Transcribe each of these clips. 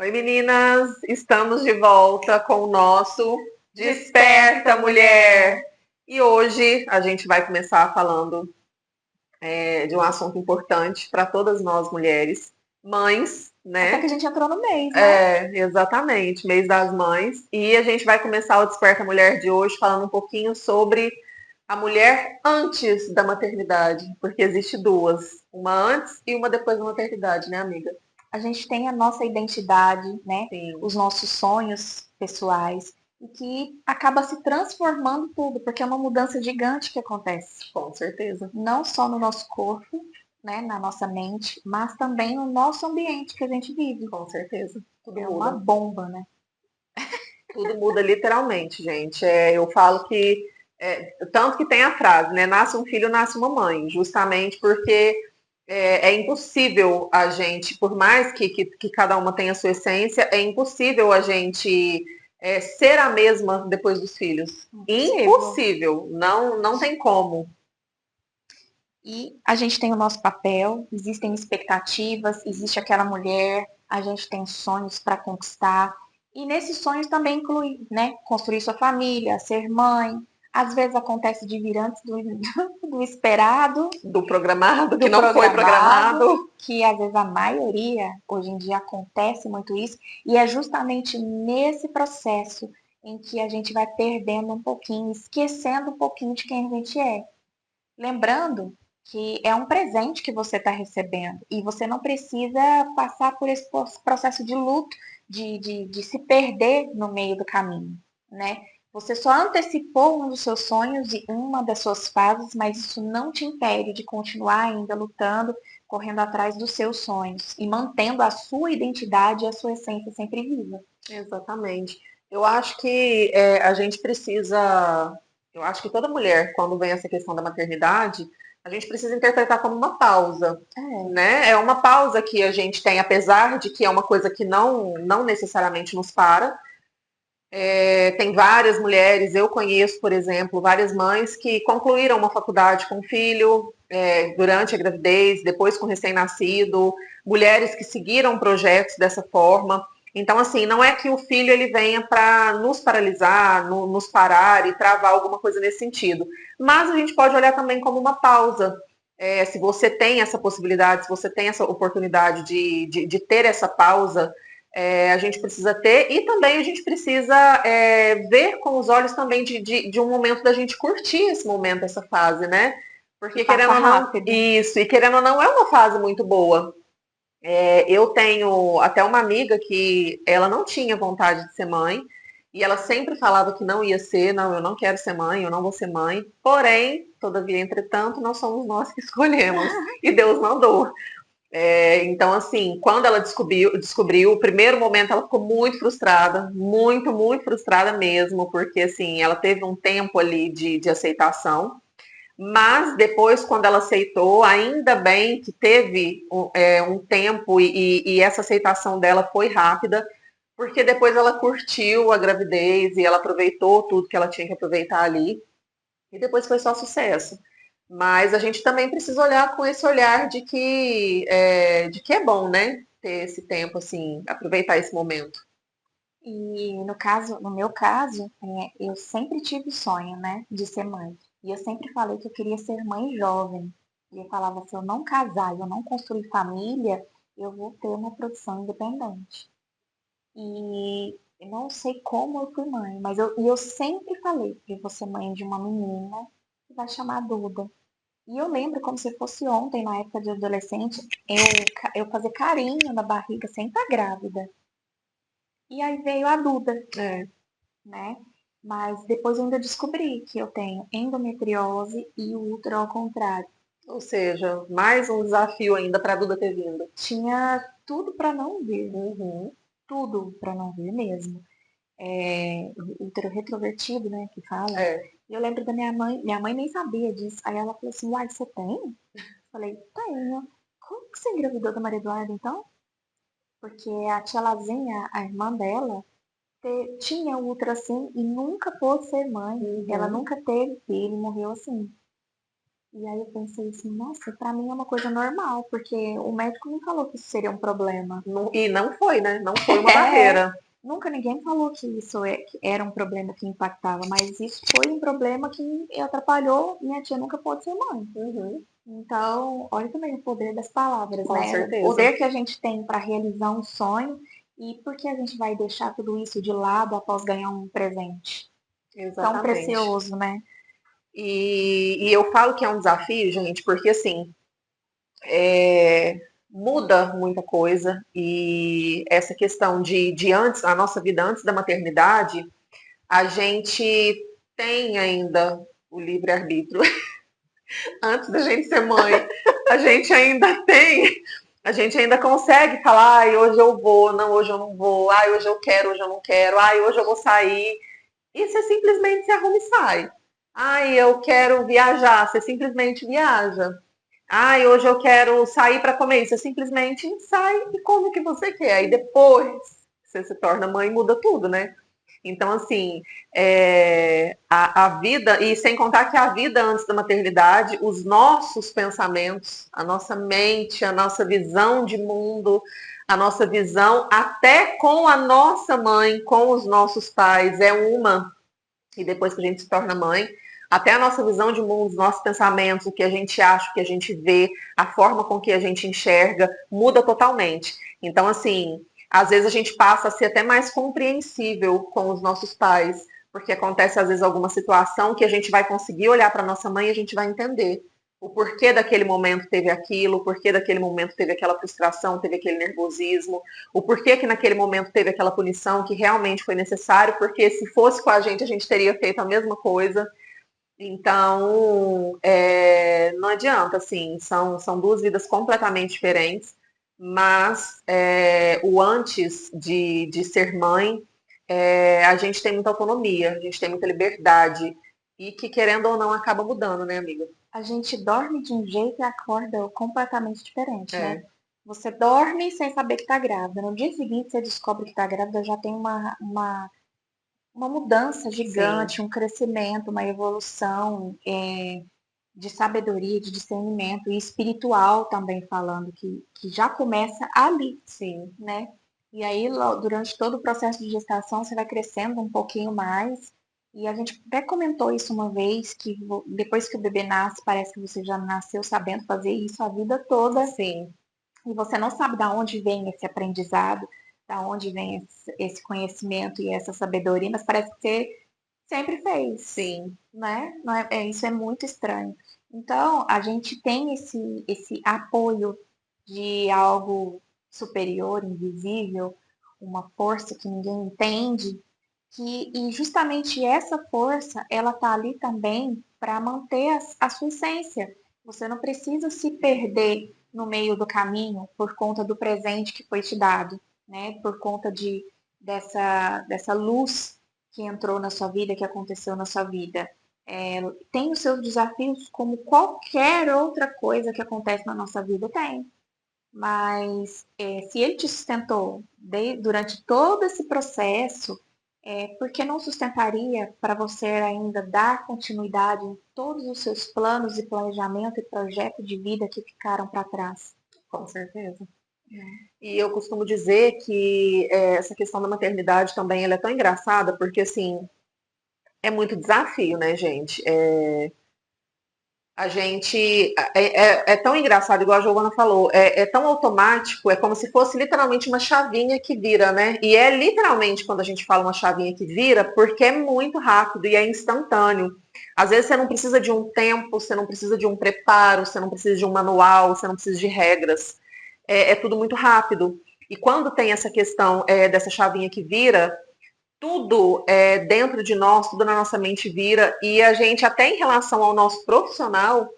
Oi, meninas! Estamos de volta com o nosso Desperta, Mulher! E hoje a gente vai começar falando de um assunto importante para todas nós mulheres, mães, Até que né? a gente entrou no mês, né? É, exatamente, mês das mães. E a gente vai começar o Desperta Mulher de hoje falando um pouquinho sobre a mulher antes da maternidade, porque existe duas, uma antes e uma depois da maternidade, né, amiga? A gente tem a nossa identidade, né? Sim, Os nossos sonhos pessoais e que acaba se transformando tudo, porque é uma mudança gigante que acontece, com certeza. não só no nosso corpo, né, na nossa mente, mas também no nosso ambiente que a gente vive. Com certeza. Tudo É uma muda. bomba, né? Tudo muda literalmente, gente. Eu falo que, tanto que tem a frase, né? Nasce um filho, nasce uma mãe. Justamente porque é impossível a gente, por mais que cada uma tenha a sua essência, é impossível a gente ser a mesma depois dos filhos. Impossível. Impossível. Não, não tem como. E a gente tem o nosso papel, existem expectativas, existe aquela mulher, a gente tem sonhos para conquistar. E nesses sonhos também inclui, né, construir sua família, ser mãe. Às vezes acontece de vir antes do esperado, Do programado, que do não foi programado, programado. que às vezes a maioria, hoje em dia, acontece muito isso. E é justamente nesse processo em que a gente vai perdendo um pouquinho, esquecendo um pouquinho de quem a gente é. Lembrando que é um presente que você está recebendo e você não precisa passar por esse processo de luto, de se perder no meio do caminho, né? Você só antecipou um dos seus sonhos e uma das suas fases, mas isso não te impede de continuar ainda lutando, correndo atrás dos seus sonhos e mantendo a sua identidade e a sua essência sempre viva. Exatamente. Eu acho que a gente precisa. Eu acho que toda mulher, quando vem essa questão da maternidade, a gente precisa interpretar como uma pausa, É, né? É uma pausa que a gente tem, apesar de que é uma coisa que não necessariamente nos para. Tem várias mulheres, eu conheço, por exemplo, várias mães que concluíram uma faculdade com filho durante a gravidez, depois com recém-nascido, mulheres que seguiram projetos dessa forma. Então, assim, não é que o filho ele venha para nos paralisar, nos parar e travar alguma coisa nesse sentido. Mas a gente pode olhar também como uma pausa. Se você tem essa possibilidade, se você tem essa oportunidade de ter essa pausa, a gente precisa ter, e também a gente precisa ver com os olhos também de um momento da gente curtir esse momento, essa fase, né? que Porque passa querendo ou não, rápido. isso, e querendo ou não, é uma fase muito boa. Eu tenho até uma amiga que ela não tinha vontade de ser mãe, e ela sempre falava que não ia ser, não, eu não quero ser mãe, eu não vou ser mãe. Porém, todavia, entretanto, não somos nós que escolhemos, e Deus mandou. Então, assim, quando ela descobriu, o primeiro momento ela ficou muito frustrada, muito, muito frustrada mesmo, porque, assim, ela teve um tempo ali de aceitação, mas depois, quando ela aceitou, ainda bem que teve um tempo e essa aceitação dela foi rápida, porque depois ela curtiu a gravidez e ela aproveitou tudo que ela tinha que aproveitar ali, e depois foi só sucesso. Mas a gente também precisa olhar com esse olhar de que é bom, né? Ter esse tempo, assim, aproveitar esse momento. E no caso, no meu caso, eu sempre tive o sonho, né, de ser mãe. E eu sempre falei que eu queria ser mãe jovem. E eu falava, se eu não casar, e eu não construir família, eu vou ter uma produção independente. E eu não sei como eu fui mãe, mas eu sempre falei que eu vou ser mãe de uma menina que vai chamar Duda. E eu lembro como se fosse ontem, na época de adolescente, eu fazer carinho na barriga sem estar grávida. E aí veio a Duda, É. né? Mas depois eu ainda descobri que eu tenho endometriose e o útero ao contrário. Ou seja, mais um desafio ainda para a Duda ter vindo. Tinha tudo para não vir, Uhum. tudo para não vir mesmo. Útero retrovertido, né, que fala. É. E eu lembro da minha mãe nem sabia disso. Aí ela falou assim, uai, você tem? Eu falei, tenho. Como que você engravidou da Maria Eduarda, então? Porque a tia Lazinha, a irmã dela, tinha o útero assim e nunca pôde ser mãe. Ela Uhum. nunca teve filho e morreu assim. E aí eu pensei assim, nossa, pra mim é uma coisa normal, porque o médico não falou que isso seria um problema. E não foi, né? Não foi uma É, barreira. nunca ninguém falou que isso que era um problema que impactava, mas isso foi um problema que atrapalhou. Minha tia nunca pôde ser mãe. Uhum, Então, olha também o poder das palavras, com né? O certeza. poder que a gente tem para realizar um sonho e por que a gente vai deixar tudo isso de lado após ganhar um presente tão Exatamente. precioso, né? E eu falo que é um desafio, gente, porque assim, muda muita coisa e essa questão de antes, a nossa vida antes da maternidade, a gente tem ainda o livre-arbítrio. Antes da gente ser mãe, a gente ainda tem, a gente ainda consegue falar, ai, hoje eu vou, não, hoje eu não vou, ai, hoje eu quero, hoje eu não quero, ai, hoje eu vou sair. E você simplesmente se arruma e sai. Ai, eu quero viajar, você simplesmente viaja. Ai, hoje eu quero sair para comer. Você simplesmente sai e come o que você quer. Aí depois você se torna mãe, muda tudo, né? Então, assim, a vida, e sem contar que a vida antes da maternidade, os nossos pensamentos, a nossa mente, a nossa visão de mundo, a nossa visão, até com a nossa mãe, com os nossos pais, é uma. E depois que a gente se torna mãe, até a nossa visão de mundo, os nossos pensamentos, o que a gente acha, o que a gente vê, a forma com que a gente enxerga, muda totalmente. Então, assim, às vezes a gente passa a ser até mais compreensível com os nossos pais, porque acontece às vezes alguma situação que a gente vai conseguir olhar para nossa mãe e a gente vai entender o porquê daquele momento teve aquilo, o porquê daquele momento teve aquela frustração, teve aquele nervosismo, o porquê que naquele momento teve aquela punição que realmente foi necessário, porque se fosse com a gente teria feito a mesma coisa. Então, não adianta, assim, são duas vidas completamente diferentes, mas o antes de ser mãe, a gente tem muita autonomia, a gente tem muita liberdade, e que, querendo ou não, acaba mudando, né, amiga? A gente dorme de um jeito e acorda completamente diferente, né? É, Você dorme sem saber que tá grávida. No dia seguinte, você descobre que tá grávida, já tem uma mudança sim, gigante, um crescimento, uma evolução de sabedoria, de discernimento e espiritual também falando, que já começa ali, sim, né? E aí, durante todo o processo de gestação, você vai crescendo um pouquinho mais. E a gente até comentou isso uma vez, que depois que o bebê nasce, parece que você já nasceu sabendo fazer isso a vida toda. sim, E você não sabe de onde vem esse aprendizado, da onde vem esse conhecimento e essa sabedoria, mas parece que você sempre fez, sim. né? Não é, isso é muito estranho. Então, a gente tem esse apoio de algo superior, invisível, uma força que ninguém entende, e justamente essa força, ela tá ali também para manter a sua essência. Você não precisa se perder no meio do caminho por conta do presente que foi te dado, né? Por conta dessa luz que entrou na sua vida, que aconteceu na sua vida. Tem os seus desafios como qualquer outra coisa que acontece na nossa vida, tem. Mas se ele te sustentou durante todo esse processo, por que não sustentaria para você ainda dar continuidade em todos os seus planos e planejamento e projeto de vida que ficaram para trás? Com certeza. Né? E eu costumo dizer que essa questão da maternidade também ela é tão engraçada, porque assim, é muito desafio, né, gente? A gente é tão engraçado, igual a Giovana falou, é tão automático, é como se fosse literalmente uma chavinha que vira, né? E é literalmente quando a gente fala uma chavinha que vira, porque é muito rápido e é instantâneo. Às vezes você não precisa de um tempo, você não precisa de um preparo, você não precisa de um manual, você não precisa de regras. É tudo muito rápido. E quando tem essa questão dessa chavinha que vira, tudo dentro de nós, tudo na nossa mente vira, e a gente, até em relação ao nosso profissional,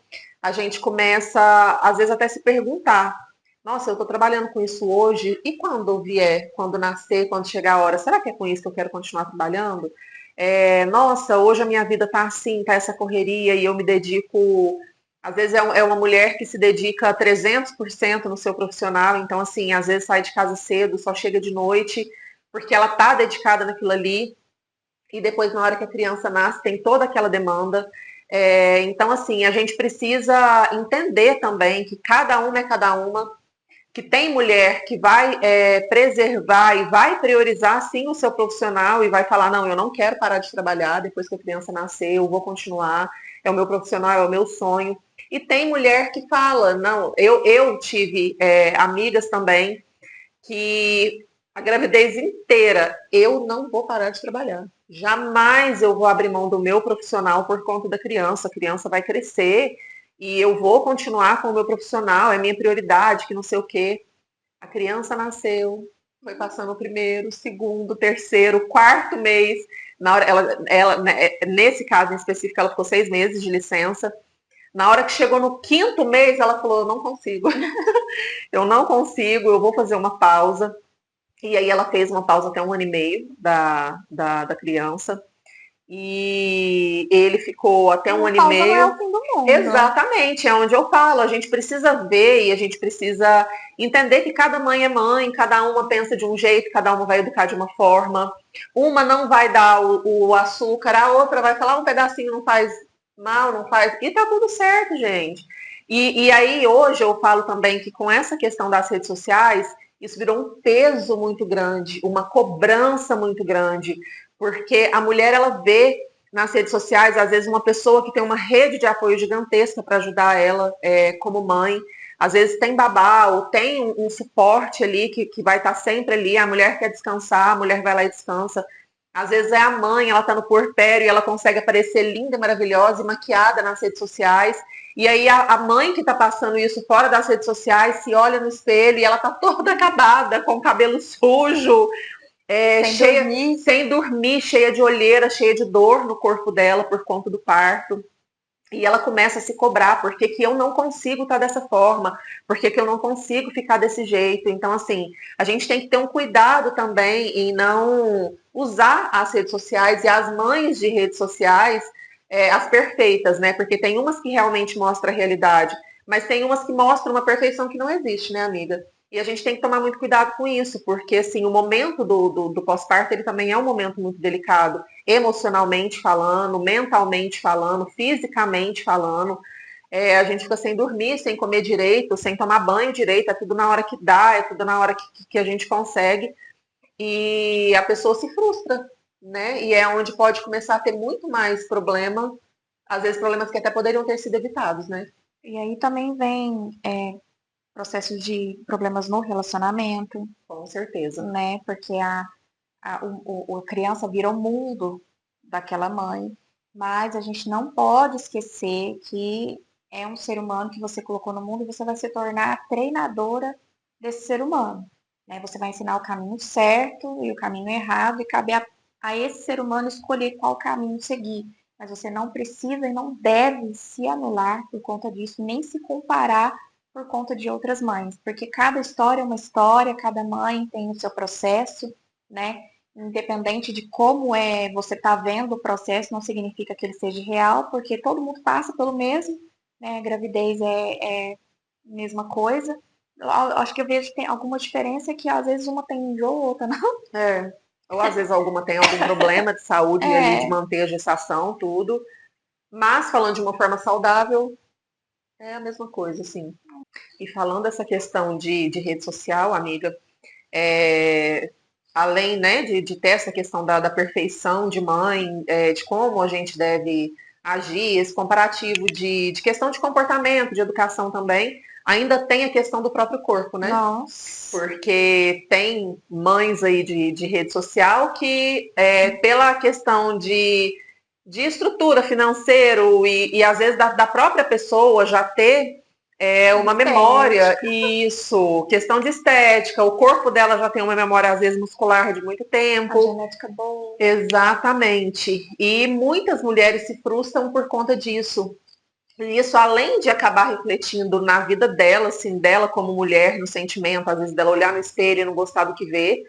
a gente começa, às vezes, até se perguntar: nossa, eu estou trabalhando com isso hoje, e quando vier, quando nascer, quando chegar a hora, será que é com isso que eu quero continuar trabalhando? Nossa, hoje a minha vida está assim, está essa correria, e eu me dedico. Às vezes é uma mulher que se dedica 300% no seu profissional, então, assim, às vezes sai de casa cedo, só chega de noite, porque ela está dedicada naquilo ali, e depois, na hora que a criança nasce, tem toda aquela demanda. Então, assim, a gente precisa entender também que cada uma é cada uma, que tem mulher que vai preservar e vai priorizar, sim, o seu profissional e vai falar, não, eu não quero parar de trabalhar depois que a criança nascer, eu vou continuar, é o meu profissional, é o meu sonho. E tem mulher que fala, não, eu tive amigas também que a gravidez inteira eu não vou parar de trabalhar. Jamais eu vou abrir mão do meu profissional por conta da criança. A criança vai crescer e eu vou continuar com o meu profissional, é minha prioridade, que não sei o quê. A criança nasceu, foi passando o primeiro, segundo, terceiro, quarto mês. Na hora, nesse caso em específico, ela ficou 6 meses de licença. Na hora que chegou no quinto mês, ela falou: eu não consigo, eu não consigo, eu vou fazer uma pausa. E aí ela fez uma pausa até 1 ano e meio da criança. E ele ficou até um Uma ano e pausa não é meio. o fim do mundo. Exatamente, é onde eu falo. A gente precisa ver e a gente precisa entender que cada mãe é mãe, cada uma pensa de um jeito, cada uma vai educar de uma forma. Uma não vai dar o açúcar, a outra vai falar um pedacinho não faz mal, não faz. E tá tudo certo, gente. E aí hoje eu falo também que com essa questão das redes sociais, isso virou um peso muito grande, uma cobrança muito grande, porque a mulher ela vê nas redes sociais, às vezes, uma pessoa que tem uma rede de apoio gigantesca para ajudar ela como mãe. Às vezes tem babá ou tem um suporte ali que vai estar sempre ali. A mulher quer descansar, a mulher vai lá e descansa. Às vezes é a mãe, ela está no puerpério e ela consegue aparecer linda, maravilhosa e maquiada nas redes sociais. E aí a mãe que está passando isso fora das redes sociais se olha no espelho e ela está toda acabada, com o cabelo sujo, Sem dormir. sem dormir, cheia de olheira, cheia de dor no corpo dela por conta do parto. E ela começa a se cobrar, por que eu não consigo estar dessa forma? Por que eu não consigo ficar desse jeito? Então, assim, a gente tem que ter um cuidado também em não usar as redes sociais e as mães de redes sociais, as perfeitas, né? Porque tem umas que realmente mostram a realidade, mas tem umas que mostram uma perfeição que não existe, né, amiga? E a gente tem que tomar muito cuidado com isso, porque, assim, o momento do pós-parto, ele também é um momento muito delicado emocionalmente falando, mentalmente falando, fisicamente falando. A gente fica sem dormir, sem comer direito, sem tomar banho direito, é tudo na hora que dá, é tudo na hora que a gente consegue. E a pessoa se frustra, né? E é onde pode começar a ter muito mais problema, às vezes problemas que até poderiam ter sido evitados, né? E aí também vem processos de problemas no relacionamento, Com certeza. né? Porque a criança vira o mundo daquela mãe, mas a gente não pode esquecer que é um ser humano que você colocou no mundo e você vai se tornar a treinadora desse ser humano. Né? Você vai ensinar o caminho certo e o caminho errado, e cabe a esse ser humano escolher qual caminho seguir. Mas você não precisa e não deve se anular por conta disso, nem se comparar por conta de outras mães, porque cada história é uma história, cada mãe tem o seu processo, né? Independente de como você está vendo o processo, não significa que ele seja real, porque todo mundo passa pelo mesmo, né? A gravidez é a mesma coisa. Eu acho que eu vejo que tem alguma diferença que às vezes uma tem enjoo, outra não. É. Ou às vezes alguma tem algum problema de saúde ali, de É, manter a gestação, tudo. Mas falando de uma forma saudável, é a mesma coisa, assim. E falando dessa questão de rede social, amiga, é, além, né, de ter essa questão da perfeição de mãe, de como a gente deve agir, esse comparativo de questão de comportamento, de educação também, ainda tem a questão do próprio corpo, né? nossa, Porque tem mães aí de rede social que, pela questão de estrutura financeiro e às vezes da própria pessoa já ter uma memória, estética, isso, questão de estética, o corpo dela já tem uma memória, às vezes, muscular de muito a tempo. genética boa. Exatamente. E muitas mulheres se frustram por conta disso. E isso, além de acabar refletindo na vida dela, assim, dela como mulher, no sentimento, às vezes dela olhar no espelho e não gostar do que vê,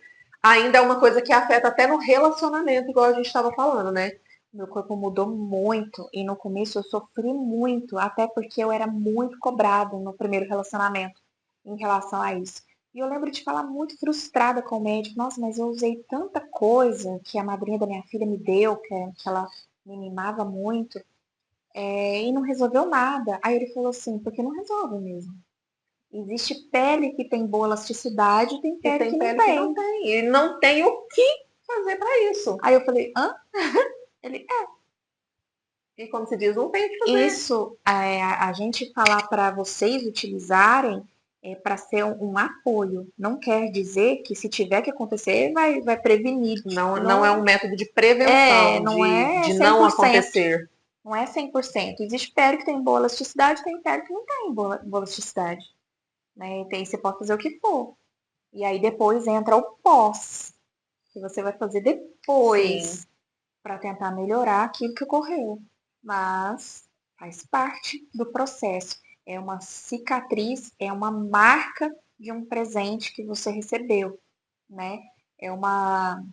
ainda é uma coisa que afeta até no relacionamento, igual a gente estava falando, né? Meu corpo mudou muito e no começo eu sofri muito, até porque eu era muito cobrada no primeiro relacionamento em relação a isso. E eu lembro de falar muito frustrada com o médico, nossa, mas eu usei tanta coisa que a madrinha da minha filha me deu, que ela me mimava muito, E não resolveu nada. Aí ele falou assim, porque não resolve mesmo. Existe pele que tem boa elasticidade e tem E pele tem que não pele que não tem. tem. E não tem o que fazer para isso. Aí eu falei, hã? Ele, E como se diz, não tem o que fazer. isso, a gente falar para vocês utilizarem para ser um apoio. Não quer dizer que se tiver que acontecer, vai prevenir. Não, não é Não, um método de prevenção, não é de cem não por cento. acontecer. Não é 100%. Existe pele que tem boa elasticidade, tem pele que não tem boa elasticidade. Né? E você pode fazer o que for. E aí depois entra o pós, que você vai fazer Sim, depois para tentar melhorar aquilo que ocorreu. Mas faz parte do processo. É uma cicatriz, é uma marca de um presente que você recebeu, né? É uma,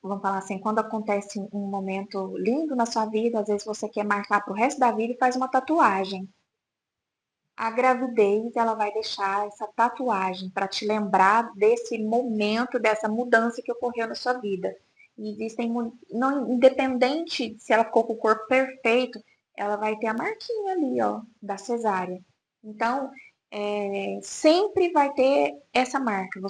vamos falar assim, quando acontece um momento lindo na sua vida, às vezes você quer marcar para o resto da vida e faz uma tatuagem. A gravidez, ela vai deixar essa tatuagem para te lembrar desse momento, dessa mudança que ocorreu na sua vida. E existem, não, independente se ela ficou com o corpo perfeito, ela vai ter a marquinha ali, ó, da cesárea. Então, sempre vai ter essa marca.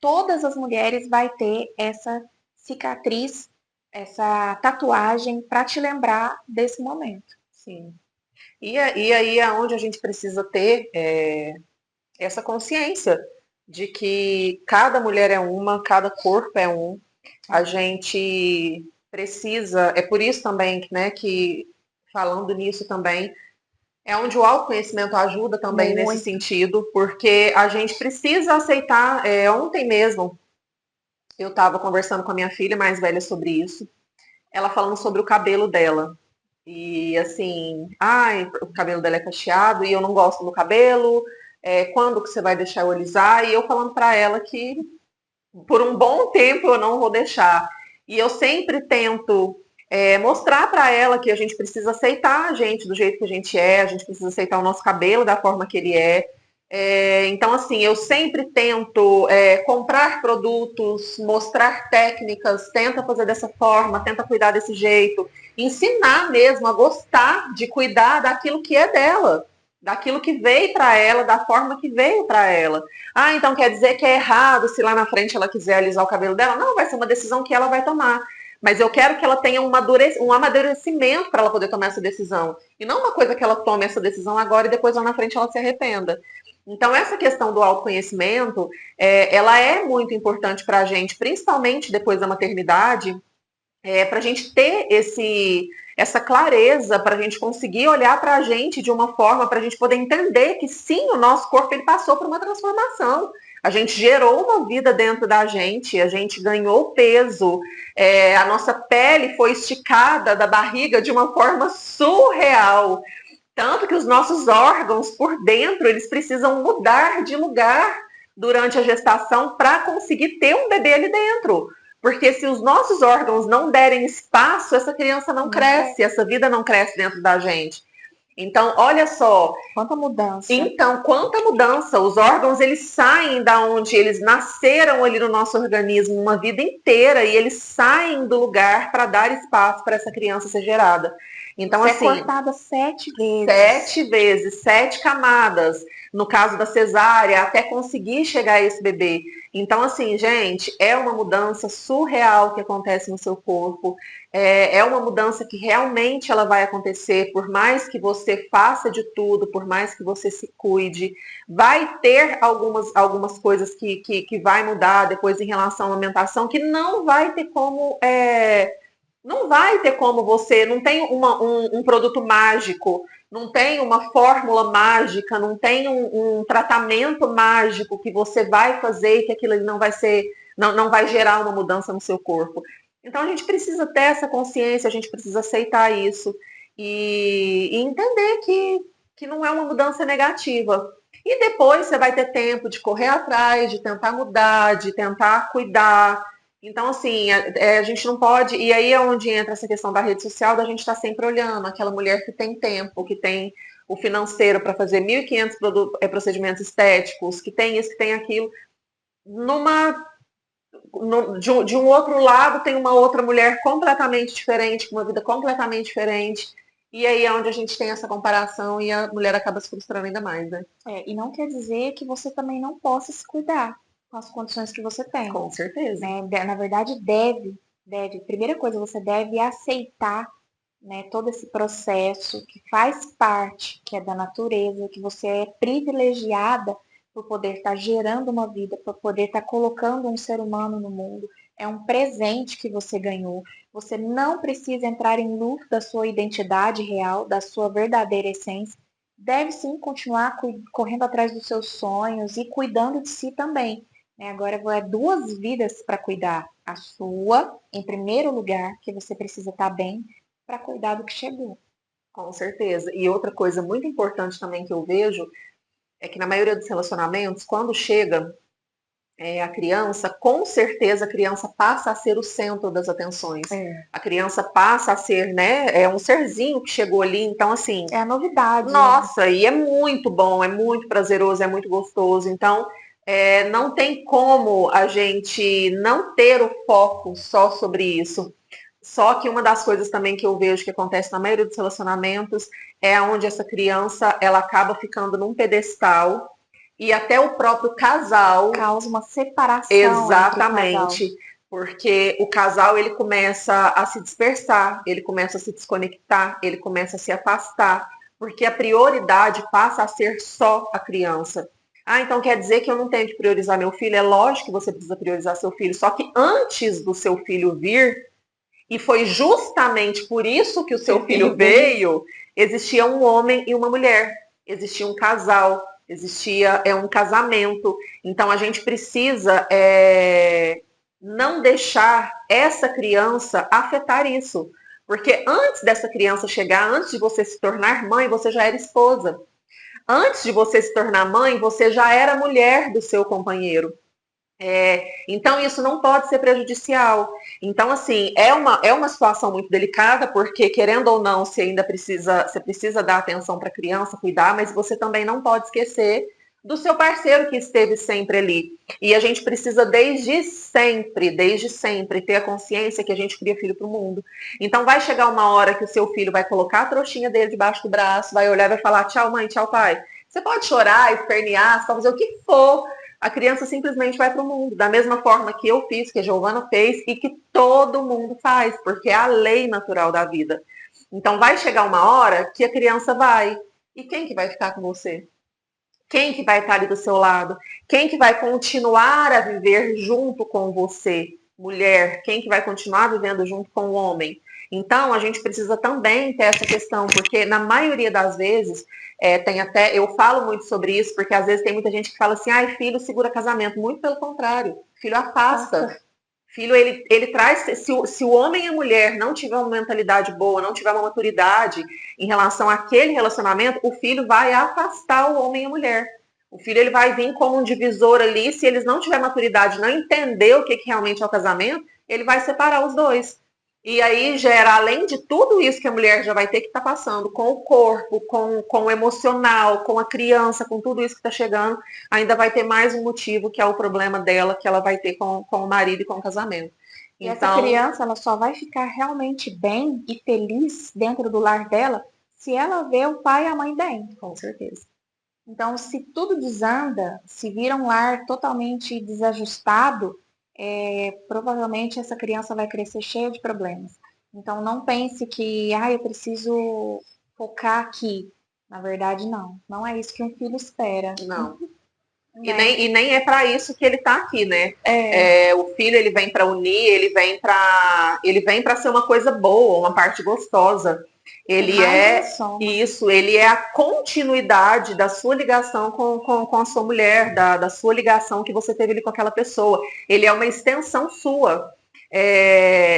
Todas as mulheres vai ter essa cicatriz, essa tatuagem para te lembrar desse momento. sim. E aí é onde a gente precisa ter essa consciência de que cada mulher é uma, cada corpo é um. A gente precisa, é por isso também, né, que falando nisso também, é onde o autoconhecimento ajuda também nesse Muito. sentido, porque a gente precisa aceitar. Ontem mesmo eu estava conversando com a minha filha mais velha sobre isso, ela falando sobre o cabelo dela. E assim, ai, o cabelo dela é cacheado e eu não gosto do cabelo. Quando que você vai deixar eu alisar? E eu falando para ela que por um bom tempo eu não vou deixar. E eu sempre tento mostrar para ela que a gente precisa aceitar a gente do jeito que a gente é, a gente precisa aceitar o nosso cabelo da forma que ele é. Então, assim, eu sempre tento comprar produtos, mostrar técnicas, tenta fazer dessa forma, tenta cuidar desse jeito, ensinar mesmo a gostar de cuidar daquilo que é dela, daquilo que veio para ela, da forma que veio para ela. Ah, então quer dizer que é errado se lá na frente ela quiser alisar o cabelo dela? Não, vai ser uma decisão que ela vai tomar. Mas eu quero que ela tenha um amadurecimento para ela poder tomar essa decisão. E não uma coisa que ela tome essa decisão agora e depois lá na frente ela se arrependa. Então, essa questão do autoconhecimento, ela é muito importante para a gente, principalmente depois da maternidade, para a gente ter essa clareza, para a gente conseguir olhar para a gente de uma forma, para a gente poder entender que sim, o nosso corpo ele passou por uma transformação. A gente gerou uma vida dentro da gente, a gente ganhou peso, a nossa pele foi esticada da barriga de uma forma surreal. Tanto que os nossos órgãos por dentro, eles precisam mudar de lugar durante a gestação para conseguir ter um bebê ali dentro. Porque se os nossos órgãos não derem espaço, essa criança não cresce, essa vida não cresce dentro da gente. Então, olha só. Quanta mudança. Então, quanta mudança. Os órgãos, eles saem da onde eles nasceram ali no nosso organismo uma vida inteira e eles saem do lugar para dar espaço para essa criança ser gerada. Então, Você assim, é cortada 7 vezes. 7 vezes, 7 camadas. No caso da cesárea, até conseguir chegar a esse bebê. Então, assim, gente, é uma mudança surreal que acontece no seu corpo. É uma mudança que realmente ela vai acontecer, por mais que você faça de tudo, por mais que você se cuide. Vai ter algumas coisas que vai mudar depois em relação à alimentação, que não vai ter como. Não vai ter como você, não tem um produto mágico, não tem uma fórmula mágica, não tem um tratamento mágico que você vai fazer e que aquilo não vai ser, não vai gerar uma mudança no seu corpo. Então a gente precisa ter essa consciência, a gente precisa aceitar isso e entender que não é uma mudança negativa. E depois você vai ter tempo de correr atrás, de tentar mudar, de tentar cuidar. Então, assim, a gente não pode. E aí é onde entra essa questão da rede social, da gente estar sempre olhando aquela mulher que tem tempo, que tem o financeiro para fazer 1.500 procedimentos estéticos, que tem isso, que tem aquilo. De um outro lado, tem uma outra mulher completamente diferente, com uma vida completamente diferente. E aí é onde a gente tem essa comparação e a mulher acaba se frustrando ainda mais, né? E não quer dizer que você também não possa se cuidar com as condições que você tem, Com certeza. né? Na verdade, deve. Primeira coisa, você deve aceitar, né, todo esse processo que faz parte, que é da natureza, que você é privilegiada por poder estar gerando uma vida, por poder estar colocando um ser humano no mundo. É um presente que você ganhou. Você não precisa entrar em luto da sua identidade real, da sua verdadeira essência. Deve sim continuar correndo atrás dos seus sonhos e cuidando de si também, né? Agora é duas vidas para cuidar. A sua, em primeiro lugar, que você precisa estar bem, para cuidar do que chegou. Com certeza. E outra coisa muito importante também que eu vejo é que na maioria dos relacionamentos, quando chega a criança, com certeza a criança passa a ser o centro das atenções. É. A criança passa a ser, né, é um serzinho que chegou ali, então assim, É a novidade, né? nossa, e é muito bom, é muito prazeroso, é muito gostoso. Então, não tem como a gente não ter o foco só sobre isso. Só que uma das coisas também que eu vejo que acontece na maioria dos relacionamentos é onde essa criança ela acaba ficando num pedestal e até o próprio casal. Causa uma separação entre o casal. Exatamente, porque o casal ele começa a se dispersar, ele começa a se desconectar, ele começa a se afastar, porque a prioridade passa a ser só a criança. Ah, então quer dizer que eu não tenho que priorizar meu filho? É lógico que você precisa priorizar seu filho, só que antes do seu filho vir, e foi justamente por isso que o seu filho veio, existia um homem e uma mulher, existia um casal, existia um casamento. Então a gente precisa não deixar essa criança afetar isso. Porque antes dessa criança chegar, antes de você se tornar mãe, você já era esposa. Antes de você se tornar mãe, você já era mulher do seu companheiro. Então, isso não pode ser prejudicial. Então, assim, é uma situação muito delicada, porque, querendo ou não, você precisa dar atenção para a criança, cuidar, mas você também não pode esquecer do seu parceiro que esteve sempre ali. E a gente precisa, desde sempre, ter a consciência que a gente cria filho para o mundo. Então, vai chegar uma hora que o seu filho vai colocar a trouxinha dele debaixo do braço, vai olhar e vai falar: tchau, mãe, tchau, pai. Você pode chorar, espernear, você pode fazer o que for, a criança simplesmente vai para o mundo, da mesma forma que eu fiz, que a Giovana fez e que todo mundo faz, porque é a lei natural da vida. Então vai chegar uma hora que a criança vai. E quem que vai ficar com você? Quem que vai estar ali do seu lado? Quem que vai continuar a viver junto com você, mulher? Quem que vai continuar vivendo junto com o homem? Então, a gente precisa também ter essa questão, porque na maioria das vezes, tem até, eu falo muito sobre isso, porque às vezes tem muita gente que fala assim, ai, filho segura casamento. Muito pelo contrário, filho afasta. Filho, ele traz, se o homem e a mulher não tiver uma mentalidade boa, não tiver uma maturidade em relação àquele relacionamento, o filho vai afastar o homem e a mulher. O filho ele vai vir como um divisor ali, se eles não tiverem maturidade, não entender o que realmente é o casamento, ele vai separar os dois. E aí gera, além de tudo isso que a mulher já vai ter que estar passando, com o corpo, com o emocional, com a criança, com tudo isso que está chegando, ainda vai ter mais um motivo, que é o problema dela, que ela vai ter com o marido e com o casamento. E essa Então, criança, ela só vai ficar realmente bem e feliz dentro do lar dela se ela vê o pai e a mãe bem. com certeza. Então, se tudo desanda, se vira um lar totalmente desajustado, provavelmente essa criança vai crescer cheia de problemas. Então, não pense que, eu preciso focar aqui. Na verdade, não. Não é isso que um filho espera. Não. E Né? nem é para isso que ele está aqui, né? É. O filho ele vem para unir, ele vem para ser uma coisa boa, uma parte gostosa. Ele Mais uma é soma. isso, ele é a continuidade da sua ligação com a sua mulher, da sua ligação que você teve ali com aquela pessoa. Ele é uma extensão sua.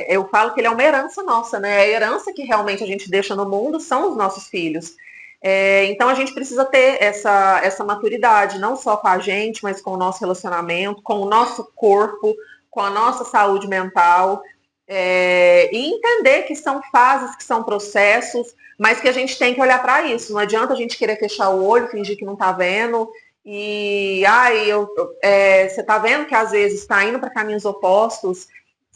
Eu falo que ele é uma herança nossa, né? A herança que realmente a gente deixa no mundo são os nossos filhos. Então a gente precisa ter essa maturidade, não só com a gente, mas com o nosso relacionamento, com o nosso corpo, com a nossa saúde mental, e entender que são fases, que são processos, mas que a gente tem que olhar para isso. Não adianta a gente querer fechar o olho, fingir que não está vendo, e você está vendo que às vezes está indo para caminhos opostos.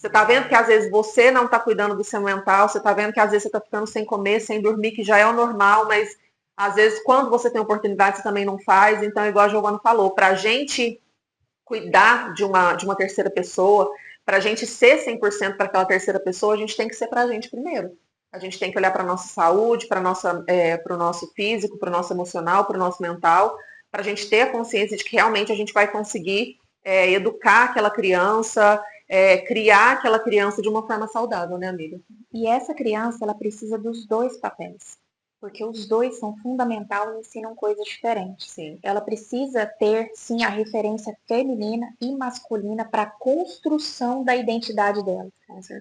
Você tá vendo que às vezes você não tá cuidando do seu mental, você tá vendo que às vezes você tá ficando sem comer, sem dormir, que já é o normal, mas às vezes quando você tem oportunidade você também não faz. Então, igual a Giovana falou, pra gente cuidar de uma terceira pessoa, pra gente ser 100% para aquela terceira pessoa, a gente tem que ser pra gente primeiro. A gente tem que olhar para nossa saúde, para o nosso físico, para o nosso emocional, para o nosso mental, para a gente ter a consciência de que realmente a gente vai conseguir educar aquela criança, criar aquela criança de uma forma saudável, né, amiga? E essa criança, ela precisa dos dois papéis, porque os dois são fundamentais e ensinam coisas diferentes. Sim. Ela precisa ter, sim, a referência feminina e masculina para a construção da identidade dela.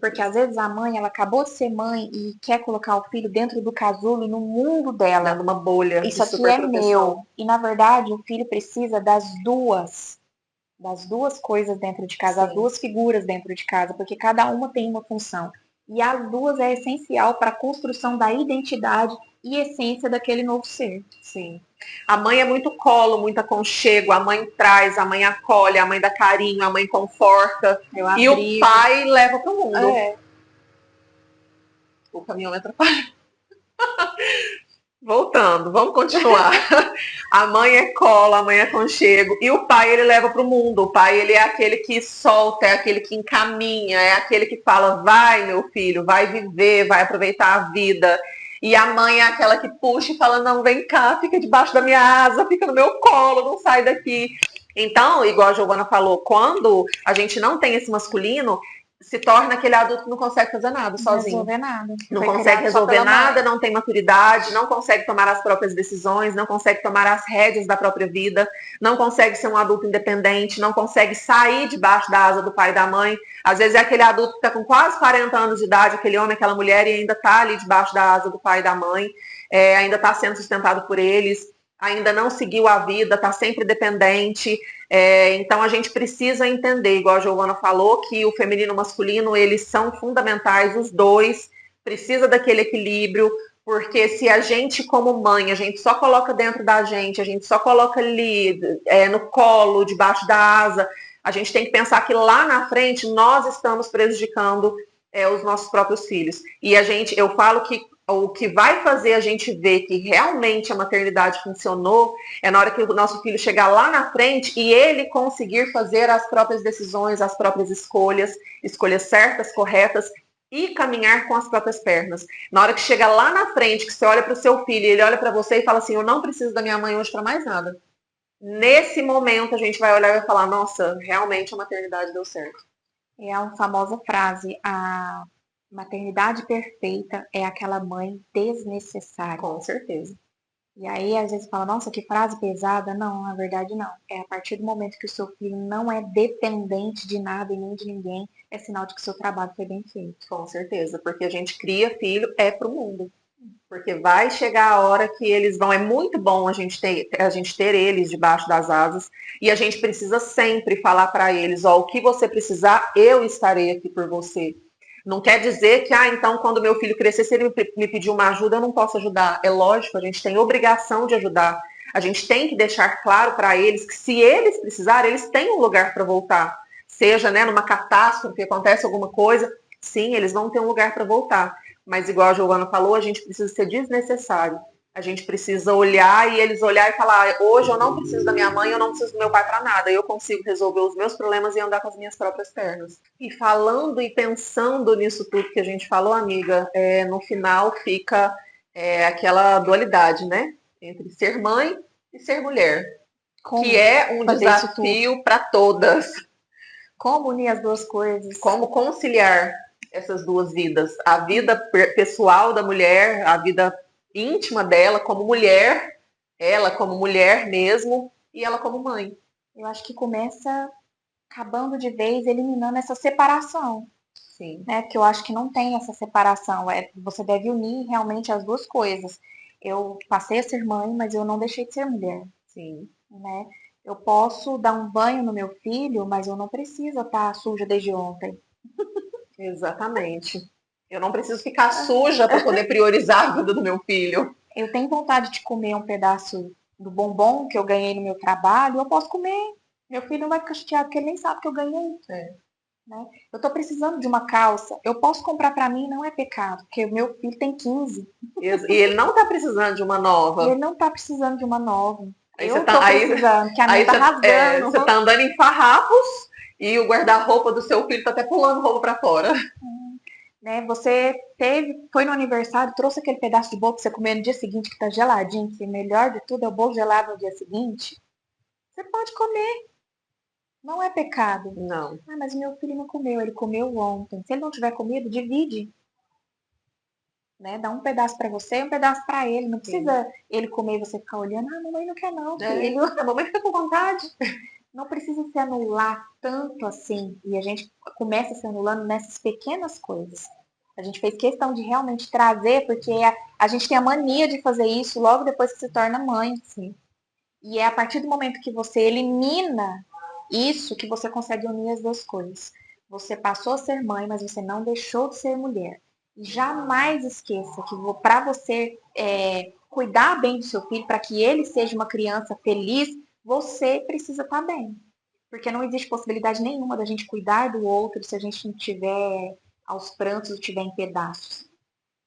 Porque às vezes a mãe, ela acabou de ser mãe e quer colocar o filho dentro do casulo e no mundo dela. Dando uma bolha. Isso aqui é meu. E na verdade, o filho precisa das duas coisas dentro de casa, Sim. as duas figuras dentro de casa, porque cada uma tem uma função. E as duas é essencial para a construção da identidade e essência daquele novo ser. Sim. A mãe é muito colo, muito aconchego, a mãe traz, a mãe acolhe, a mãe dá carinho, a mãe conforta. E o pai leva pro mundo. O caminhão me atrapalha. Voltando, vamos continuar. A mãe é cola, a mãe é aconchego. E o pai, ele leva pro mundo. O pai, ele é aquele que solta, é aquele que encaminha, é aquele que fala, vai, meu filho, vai viver, vai aproveitar a vida. E a mãe é aquela que puxa e fala, não, vem cá, fica debaixo da minha asa, fica no meu colo, não sai daqui. Então, igual a Giovana falou, quando a gente não tem esse masculino, se torna aquele adulto que não consegue fazer nada sozinho. Resolver nada. Não consegue resolver nada, não tem maturidade, não consegue tomar as próprias decisões, não consegue tomar as rédeas da própria vida, não consegue ser um adulto independente, não consegue sair debaixo da asa do pai e da mãe. Às vezes é aquele adulto que está com quase 40 anos de idade, aquele homem, aquela mulher, e ainda está ali debaixo da asa do pai e da mãe, ainda está sendo sustentado por eles, ainda não seguiu a vida, está sempre dependente. Então a gente precisa entender, igual a Giovana falou, que o feminino e o masculino, eles são fundamentais, os dois, precisa daquele equilíbrio, porque se a gente, como mãe, a gente só coloca dentro da gente, a gente só coloca ali no colo, debaixo da asa, a gente tem que pensar que lá na frente nós estamos prejudicando os nossos próprios filhos. E eu falo que o que vai fazer a gente ver que realmente a maternidade funcionou é na hora que o nosso filho chegar lá na frente e ele conseguir fazer as próprias decisões, as próprias escolhas certas, corretas e caminhar com as próprias pernas. Na hora que chega lá na frente, que você olha para o seu filho e ele olha para você e fala assim, eu não preciso da minha mãe hoje para mais nada. Nesse momento a gente vai olhar e vai falar, nossa, realmente a maternidade deu certo. É a famosa frase, a maternidade perfeita é aquela mãe desnecessária. Com certeza. E aí, às vezes, fala, nossa, que frase pesada. Não, na verdade, não. É a partir do momento que o seu filho não é dependente de nada e nem de ninguém, é sinal de que o seu trabalho foi bem feito. Com certeza, porque a gente cria filho pro mundo. Porque vai chegar a hora que eles vão. É muito bom a gente ter eles debaixo das asas. E a gente precisa sempre falar para eles, ó, o que você precisar, eu estarei aqui por você. Não quer dizer que, então, quando meu filho crescer, se ele me pedir uma ajuda, eu não posso ajudar. É lógico, a gente tem obrigação de ajudar. A gente tem que deixar claro para eles que se eles precisarem, eles têm um lugar para voltar. Seja, né, numa catástrofe, acontece alguma coisa, sim, eles vão ter um lugar para voltar. Mas igual a Giovana falou, a gente precisa ser desnecessário. A gente precisa olhar e eles olhar e falar, hoje eu não preciso da minha mãe, eu não preciso do meu pai para nada. Eu consigo resolver os meus problemas e andar com as minhas próprias pernas. E falando e pensando nisso tudo que a gente falou, amiga, no final fica aquela dualidade, né? Entre ser mãe e ser mulher. Como que é um desafio para todas. Como unir as duas coisas? Como conciliar essas duas vidas. A vida pessoal da mulher, a vida íntima dela como mulher, ela como mulher mesmo, e ela como mãe. Eu acho que começa acabando de vez, eliminando essa separação. Sim. Né? Porque eu acho que não tem essa separação. Você deve unir realmente as duas coisas. Eu passei a ser mãe, mas eu não deixei de ser mulher. Sim. Né? Eu posso dar um banho no meu filho, mas eu não preciso estar suja desde ontem. Exatamente. Eu não preciso ficar suja para poder priorizar a vida do meu filho. Eu tenho vontade de comer um pedaço do bombom que eu ganhei no meu trabalho, eu posso comer. Meu filho não vai ficar chateado porque ele nem sabe que eu ganhei. né? Eu estou precisando de uma calça, eu posso comprar para mim, não é pecado, porque o meu filho tem 15 E ele não está precisando de uma e nova. ele não está precisando de uma nova. Aí você Eu tá, estou precisando, que a minha aí tá você rasgando. tá andando em farrapos e o guarda-roupa do seu filho tá até pulando roupa para fora. Né? Você foi no aniversário, trouxe aquele pedaço de bolo que você comeu no dia seguinte, que tá geladinho, que o melhor de tudo é o bolo gelado no dia seguinte. Você pode comer, não é pecado. Não. Ah, mas meu filho não comeu, ele comeu ontem. Se ele não tiver comido, divide. Né? Dá um pedaço para você e um pedaço para ele. Não Sim. precisa ele comer e você ficar olhando. Ah, mamãe não quer não, É, filho. a mamãe fica com vontade. Não precisa se anular tanto assim. E a gente começa se anulando nessas pequenas coisas. A gente fez questão de realmente trazer, porque a gente tem a mania de fazer isso logo depois que se torna mãe. Sim. E é a partir do momento que você elimina isso que você consegue unir as duas coisas. Você passou a ser mãe, mas você não deixou de ser mulher. E jamais esqueça que para você cuidar bem do seu filho, para que ele seja uma criança feliz, você precisa estar bem. Porque não existe possibilidade nenhuma da gente cuidar do outro se a gente não tiver aos prantos ou tiver em pedaços.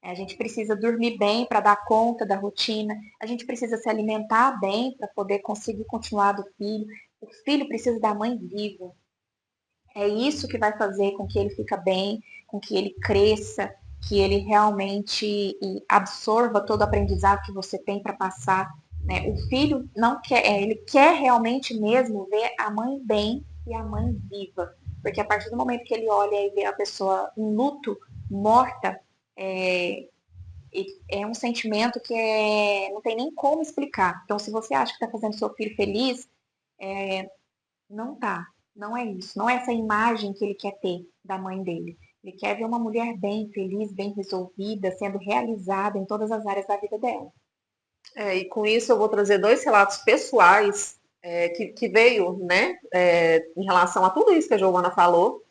A gente precisa dormir bem para dar conta da rotina, a gente precisa se alimentar bem para poder conseguir continuar do filho. O filho precisa da mãe viva. É isso que vai fazer com que ele fique bem, com que ele cresça, que ele realmente absorva todo o aprendizado que você tem para passar. Né? O filho não quer, ele quer realmente mesmo ver a mãe bem e a mãe viva. Porque a partir do momento que ele olha e vê a pessoa em luto, morta, é um sentimento que não tem nem como explicar. Então, se você acha que está fazendo seu filho feliz, não tá. Não é isso. Não é essa imagem que ele quer ter da mãe dele. Ele quer ver uma mulher bem, feliz, bem resolvida, sendo realizada em todas as áreas da vida dela. E com isso eu vou trazer dois relatos pessoais que veio, né, em relação a tudo isso que a Giovana falou,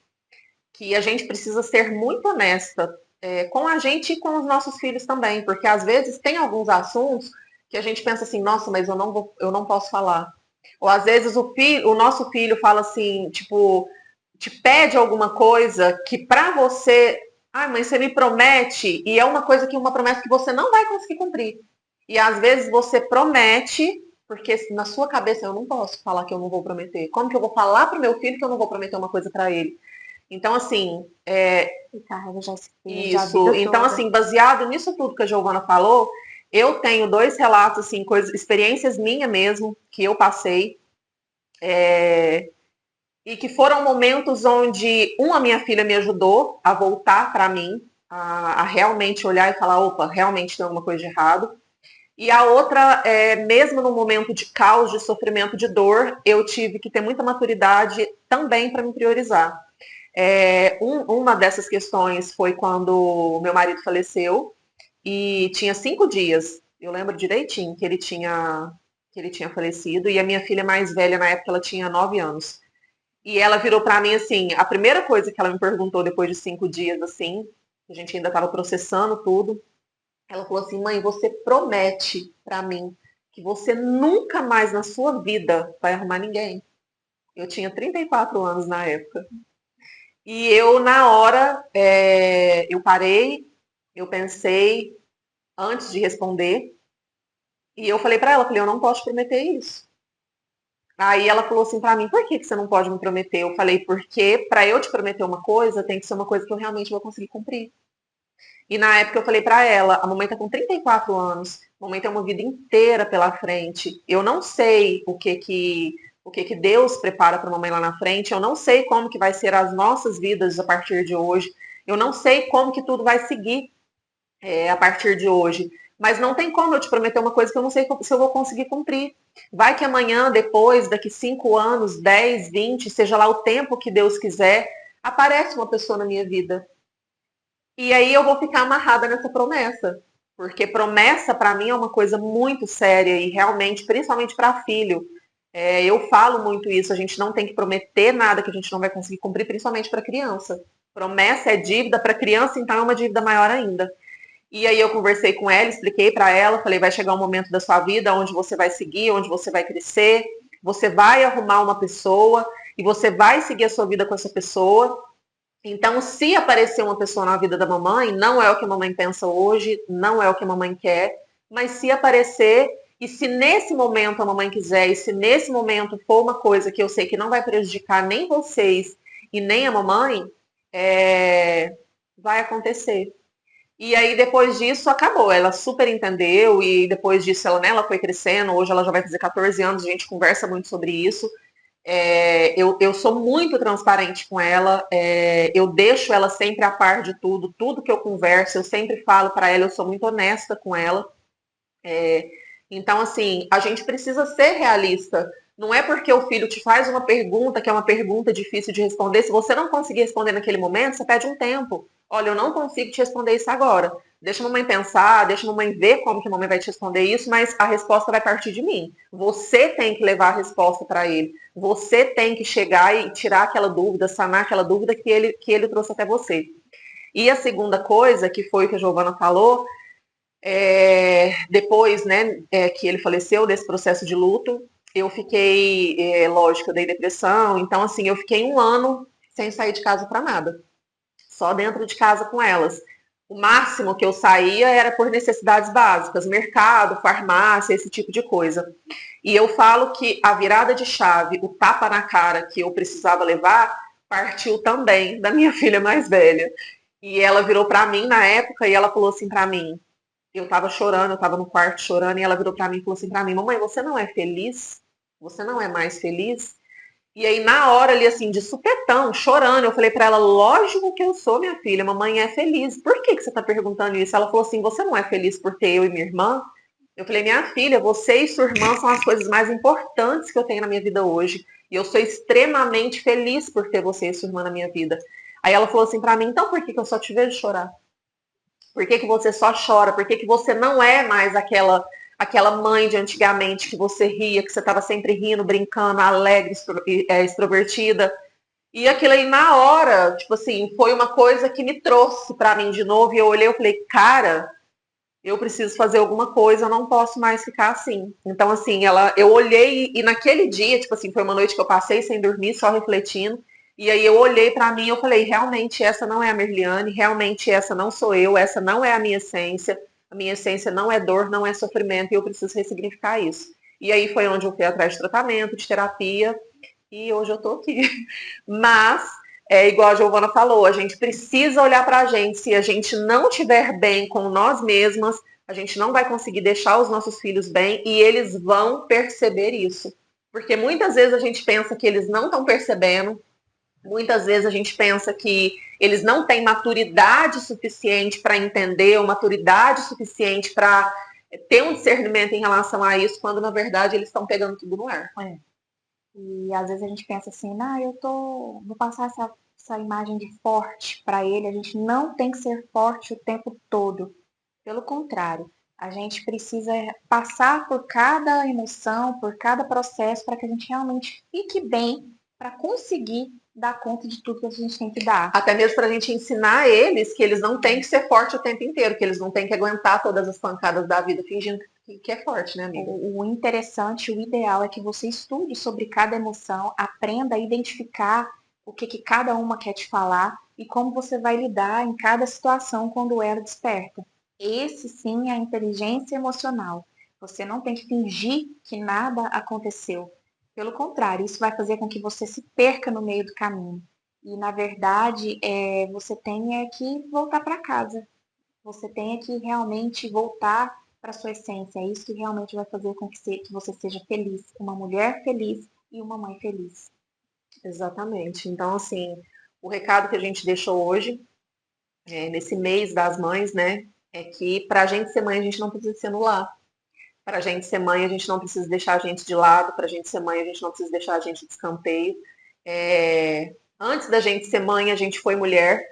que a gente precisa ser muito honesta com a gente e com os nossos filhos também, porque às vezes tem alguns assuntos que a gente pensa assim, nossa, mas eu não posso falar. Ou às vezes o nosso filho fala assim, tipo, te pede alguma coisa que pra você, ai, mãe, você me promete, e é uma promessa que você não vai conseguir cumprir. E às vezes você promete, porque na sua cabeça eu não posso falar que eu não vou prometer. Como que eu vou falar pro meu filho que eu não vou prometer uma coisa pra ele? Então, assim, E carrega já esse peso a isso. vida Então, toda. assim, baseado nisso tudo que a Giovana falou, eu tenho dois relatos, assim, experiências minhas mesmo, que eu passei, e que foram momentos onde, a minha filha me ajudou a voltar para mim, a realmente olhar e falar, opa, realmente tem alguma coisa de errado. E a outra, mesmo no momento de caos, de sofrimento, de dor, eu tive que ter muita maturidade também para me priorizar. Uma dessas questões foi quando meu marido faleceu e tinha 5 dias. Eu lembro direitinho que ele tinha falecido e a minha filha mais velha na época ela tinha 9 anos. E ela virou para mim assim, a primeira coisa que ela me perguntou depois de 5 dias assim, a gente ainda estava processando tudo, ela falou assim, mãe, você promete para mim que você nunca mais na sua vida vai arrumar ninguém? Eu tinha 34 anos na época. E eu, na hora, eu parei, eu pensei antes de responder, e eu falei para ela, falei, eu não posso prometer isso. Aí ela falou assim para mim, por que você não pode me prometer? Eu falei, porque para eu te prometer uma coisa, tem que ser uma coisa que eu realmente vou conseguir cumprir. E na época eu falei para ela, a mamãe tá com 34 anos, a mamãe tem uma vida inteira pela frente. Eu não sei o que Deus prepara para a mamãe lá na frente, eu não sei como que vai ser as nossas vidas a partir de hoje. Eu não sei como que tudo vai seguir a partir de hoje. Mas não tem como eu te prometer uma coisa que eu não sei se eu vou conseguir cumprir. Vai que amanhã, depois, daqui 5 anos, 10, 20, seja lá o tempo que Deus quiser, aparece uma pessoa na minha vida. E aí eu vou ficar amarrada nessa promessa. Porque promessa, para mim, é uma coisa muito séria e realmente, principalmente para filho. Eu falo muito isso, a gente não tem que prometer nada que a gente não vai conseguir cumprir, principalmente para criança. Promessa é dívida, para criança, então é uma dívida maior ainda. E aí eu conversei com ela, expliquei para ela, falei, vai chegar um momento da sua vida onde você vai seguir, onde você vai crescer, você vai arrumar uma pessoa e você vai seguir a sua vida com essa pessoa. Então, se aparecer uma pessoa na vida da mamãe, não é o que a mamãe pensa hoje, não é o que a mamãe quer, mas se aparecer, e se nesse momento a mamãe quiser, e se nesse momento for uma coisa que eu sei que não vai prejudicar nem vocês e nem a mamãe, vai acontecer. E aí, depois disso, acabou. Ela super entendeu, e depois disso, ela foi crescendo. Hoje ela já vai fazer 14 anos, a gente conversa muito sobre isso. Eu sou muito transparente com ela, eu deixo ela sempre a par de tudo, tudo que eu converso, eu sempre falo para ela, eu sou muito honesta com ela. Então, assim, a gente precisa ser realista. Não é porque o filho te faz uma pergunta que é uma pergunta difícil de responder. Se você não conseguir responder naquele momento, você pede um tempo. Olha, eu não consigo te responder isso agora. Deixa a mamãe pensar, deixa a mamãe ver como que a mamãe vai te responder isso, mas a resposta vai partir de mim. Você tem que levar a resposta para ele. Você tem que chegar e tirar aquela dúvida, sanar aquela dúvida que ele trouxe até você. E a segunda coisa, que foi o que a Giovana falou, depois, né, que ele faleceu, desse processo de luto, eu fiquei, lógico, eu dei depressão, então, assim, eu fiquei um ano sem sair de casa para nada, só dentro de casa com elas. O máximo que eu saía era por necessidades básicas, mercado, farmácia, esse tipo de coisa. E eu falo que a virada de chave, o tapa na cara que eu precisava levar, partiu também da minha filha mais velha. E ela virou para mim na época e ela falou assim para mim, eu tava chorando, eu tava no quarto chorando, e ela virou pra mim e falou assim pra mim, mamãe, você não é feliz? Você não é mais feliz? E aí, na hora ali, assim, de supetão, chorando, eu falei pra ela, lógico que eu sou, minha filha, mamãe é feliz. Por que você tá perguntando isso? Ela falou assim, você não é feliz por ter eu e minha irmã? Eu falei, minha filha, você e sua irmã são as coisas mais importantes que eu tenho na minha vida hoje. E eu sou extremamente feliz por ter você e sua irmã na minha vida. Aí ela falou assim pra mim, então por que eu só te vejo chorar? Por que você só chora? Por que você não é mais aquela mãe de antigamente que você ria, que você estava sempre rindo, brincando, alegre, extrovertida? E aquilo aí na hora, tipo assim, foi uma coisa que me trouxe para mim de novo. E eu olhei e falei, cara, eu preciso fazer alguma coisa, eu não posso mais ficar assim. Então, assim, eu olhei e naquele dia, tipo assim, foi uma noite que eu passei sem dormir, só refletindo. E aí eu olhei pra mim e eu falei, realmente essa não é a Merliane, realmente essa não sou eu, essa não é a minha essência. A minha essência não é dor, não é sofrimento, e eu preciso ressignificar isso. E aí foi onde eu fui atrás de tratamento, de terapia, e hoje eu tô aqui. Mas, igual a Giovana falou, a gente precisa olhar pra gente. Se a gente não estiver bem com nós mesmas, a gente não vai conseguir deixar os nossos filhos bem e eles vão perceber isso. Porque muitas vezes a gente pensa que eles não estão percebendo, muitas vezes a gente pensa que eles não têm maturidade suficiente para entender, ou maturidade suficiente para ter um discernimento em relação a isso, quando na verdade eles estão pegando tudo no ar. E às vezes a gente pensa assim, vou passar essa imagem de forte para ele. A gente não tem que ser forte o tempo todo. Pelo contrário, a gente precisa passar por cada emoção, por cada processo, para que a gente realmente fique bem, para conseguir dar conta de tudo que a gente tem que dar. Até mesmo para a gente ensinar eles que eles não têm que ser forte o tempo inteiro, que eles não têm que aguentar todas as pancadas da vida fingindo que é forte, né, amiga? O interessante, o ideal é que você estude sobre cada emoção, aprenda a identificar o que cada uma quer te falar e como você vai lidar em cada situação quando ela desperta. Esse sim é a inteligência emocional. Você não tem que fingir que nada aconteceu. Pelo contrário, isso vai fazer com que você se perca no meio do caminho. E, na verdade, você tem que voltar para casa. Você tem que realmente voltar para sua essência. É isso que realmente vai fazer com que você seja feliz. Uma mulher feliz e uma mãe feliz. Exatamente. Então, assim, o recado que a gente deixou hoje, nesse mês das mães, né, é que para a gente ser mãe, a gente não precisa se anular. Para a gente ser mãe, a gente não precisa deixar a gente de lado. Para a gente ser mãe, a gente não precisa deixar a gente de escanteio. Antes da gente ser mãe, a gente foi mulher,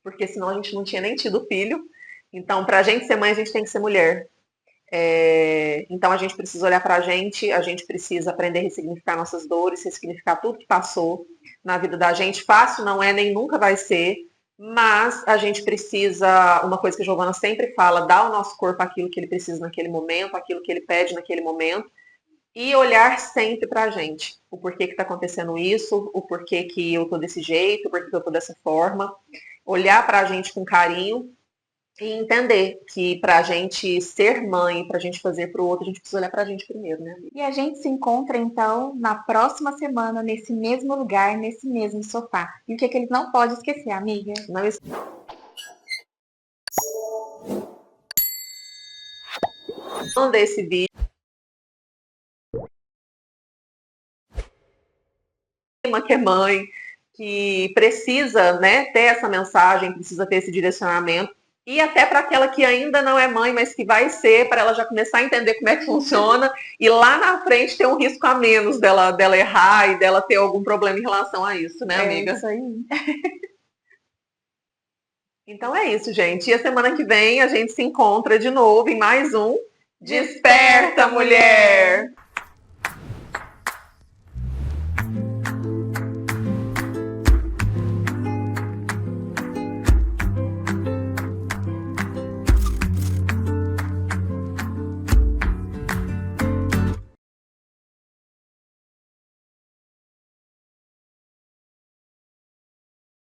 porque senão a gente não tinha nem tido filho. Então, para a gente ser mãe, a gente tem que ser mulher. Então, a gente precisa olhar para a gente precisa aprender a ressignificar nossas dores, ressignificar tudo que passou na vida da gente. Fácil não é, nem nunca vai ser, mas a gente precisa, uma coisa que a Giovana sempre fala, dar ao nosso corpo aquilo que ele precisa naquele momento, aquilo que ele pede naquele momento. e olhar sempre pra gente. O porquê que tá acontecendo isso, o porquê que eu tô desse jeito, o porquê que eu tô dessa forma. Olhar pra gente com carinho e entender que pra gente ser mãe, pra gente fazer pro outro, a gente precisa olhar pra gente primeiro, né, amiga? E a gente se encontra, então, na próxima semana, nesse mesmo lugar, nesse mesmo sofá. E o que eles não podem esquecer, amiga? Não esqueça esse vídeo, que é mãe, que precisa, né, ter essa mensagem, precisa ter esse direcionamento. E até para aquela que ainda não é mãe, mas que vai ser, para ela já começar a entender como é que funciona e lá na frente ter um risco a menos dela errar e dela ter algum problema em relação a isso, né, amiga? É isso aí. Então é isso, gente. E a semana que vem a gente se encontra de novo em mais um Desperta, Mulher!